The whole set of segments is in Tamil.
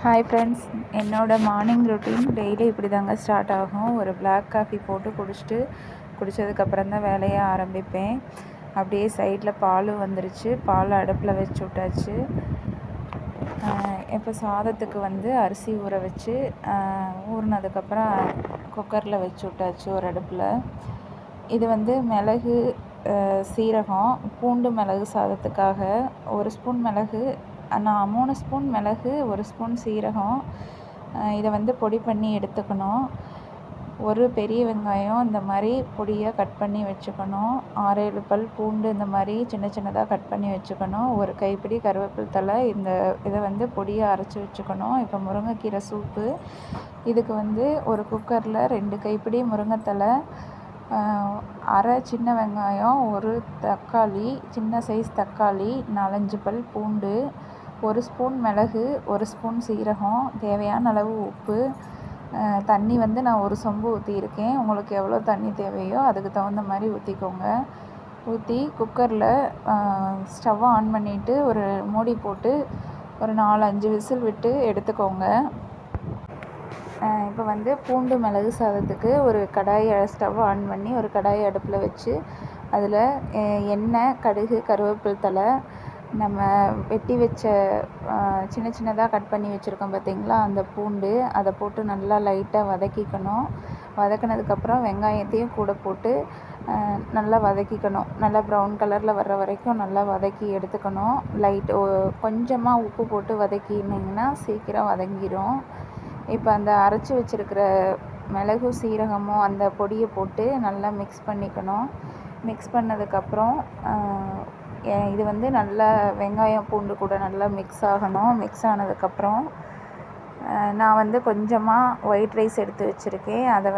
ஹாய் ஃப்ரெண்ட்ஸ், என்னோடய மார்னிங் ரொட்டீன் டெய்லி இப்படி தாங்க ஸ்டார்ட் ஆகும். ஒரு பிளாக் காஃபி போட்டு குடித்ததுக்கப்புறம் தான் வேலையை ஆரம்பிப்பேன். அப்படியே சைடில் பாலும் வந்துருச்சு. பால் அடுப்பில் வச்சு விட்டாச்சு. இப்போ சாதத்துக்கு அரிசி ஊற வச்சு ஊறினதுக்கப்புறம் குக்கரில் வச்சு விட்டாச்சு ஒரு அடுப்பில். இது மிளகு, சீரகம், பூண்டு மிளகு சாதத்துக்காக 1 ஸ்பூன் மிளகு, நான் 3 ஸ்பூன் மிளகு, 1 ஸ்பூன் சீரகம் இதை பொடி பண்ணி எடுத்துக்கணும். ஒரு பெரிய வெங்காயம் இந்த மாதிரி பொடியாக கட் பண்ணி வச்சுக்கணும். 6-7 பல் பூண்டு இந்த மாதிரி சின்ன சின்னதாக கட் பண்ணி வச்சுக்கணும். ஒரு கைப்பிடி கருவேப்பிலை தழை இதை பொடியாக அரைச்சி வச்சுக்கணும். இப்போ முருங்கைக்கீரை சூப்பு, இதுக்கு ஒரு குக்கரில் 2 கைப்பிடி முருங்கைத்தழை, அரை சின்ன வெங்காயம், ஒரு தக்காளி, சின்ன சைஸ் தக்காளி, 4-5 பல் பூண்டு, 1 ஸ்பூன் மிளகு, 1 ஸ்பூன் சீரகம், தேவையான அளவு உப்பு, தண்ணி நான் 1 சொம்பு ஊற்றியிருக்கேன். உங்களுக்கு எவ்வளோ தண்ணி தேவையோ அதுக்கு தகுந்த மாதிரி ஊற்றிக்கோங்க. ஊற்றி குக்கரில் ஸ்டவ்வை ஆன் பண்ணிவிட்டு ஒரு மூடி போட்டு ஒரு 4-5 விசில் விட்டு எடுத்துக்கோங்க. இப்போ பூண்டு மிளகு சாதத்துக்கு ஒரு கடாயை ஸ்டவ் ஆன் பண்ணி ஒரு கடாயை அடுப்பில் வச்சு அதில் எண்ணெய், கடுகு, கருவேப்பிலை தழை, நம்ம வெட்டி வச்ச சின்ன சின்னதாக கட் பண்ணி வச்சுருக்கோம் பார்த்திங்களா, அந்த பூண்டு, அதை போட்டு நல்லா லைட்டாக வதக்கிக்கணும். வதக்கினதுக்கப்புறம் வெங்காயத்தையும் கூட போட்டு நல்லா வதக்கிக்கணும். நல்லா ப்ரௌன் கலரில் வர்ற வரைக்கும் நல்லா வதக்கி எடுத்துக்கணும். கொஞ்சமாக உப்பு போட்டு வதக்கினிங்கன்னா சீக்கிரம் வதங்கிடும். இப்போ அந்த அரைச்சி வச்சுருக்கிற மிளகு, சீரகமும் அந்த பொடியை போட்டு நல்லா மிக்ஸ் பண்ணிக்கணும். மிக்ஸ் பண்ணதுக்கப்புறம் இது நல்லா வெங்காயம், பூண்டு கூட நல்லா மிக்ஸ் ஆகணும். மிக்ஸ் ஆனதுக்கப்புறம் நான் கொஞ்சமாக ஒயிட் ரைஸ் எடுத்து வச்சுருக்கேன். அதை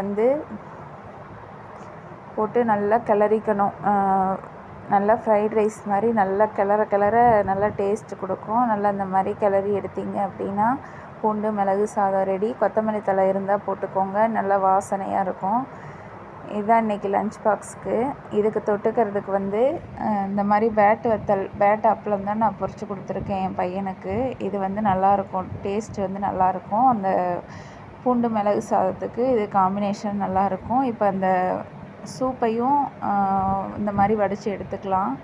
போட்டு நல்லா கிளறிக்கணும். நல்லா ஃப்ரைட் ரைஸ் மாதிரி நல்லா கிளற நல்லா டேஸ்ட் கொடுக்கும். நல்லா இந்த மாதிரி கிளறி எடுத்தீங்க அப்படின்னா பூண்டு மிளகு சாதம் ரெடி. கொத்தமல்லி தழை இருந்தால் போட்டுக்கோங்க, நல்லா வாசனையாக இருக்கும். இதுதான் இன்றைக்கி லஞ்ச் பாக்ஸுக்கு. இதுக்கு தொட்டுக்கிறதுக்கு இந்த மாதிரி பேட் அப்பளம் தான் நான் பொரித்து கொடுத்துருக்கேன் என் பையனுக்கு. இது நல்லாயிருக்கும், டேஸ்ட் நல்லாயிருக்கும். அந்த பூண்டு மிளகு சாதத்துக்கு இது காம்பினேஷன் நல்லாயிருக்கும். இப்போ அந்த சூப்பையும் இந்த மாதிரி வடித்து எடுத்துக்கலாம்.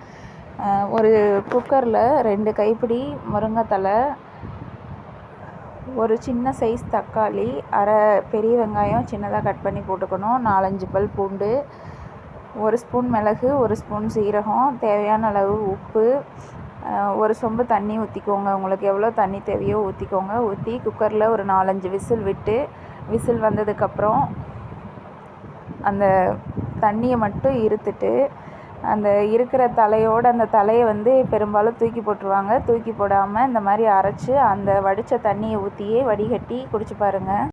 ஒரு குக்கரில் 2 கைப்பிடி முருங்கைத்தழை, ஒரு சின்ன சைஸ் தக்காளி, அரை பெரிய வெங்காயம் சின்னதாக கட் பண்ணி போட்டுக்கணும், 4-5 பல் பூண்டு, 1 ஸ்பூன் மிளகு, 1 ஸ்பூன் சீரகம், தேவையான அளவு உப்பு, 1 சொம்பு தண்ணி ஊற்றிக்கோங்க. உங்களுக்கு எவ்வளோ தண்ணி தேவையோ ஊற்றிக்கோங்க. ஊற்றி குக்கரில் ஒரு 4-5 விசில் விட்டு, விசில் வந்ததுக்கப்புறம் அந்த தண்ணியை மட்டும் இருத்துட்டு, அந்த இருக்கிற தலையோடு அந்த தலையை பெரும்பாலும் தூக்கி போட்டுருவாங்க. தூக்கி போடாமல் இந்த மாதிரி அரைச்சி அந்த வடித்த தண்ணியை ஊற்றியே வடிகட்டி குடிச்சு பாருங்கள்.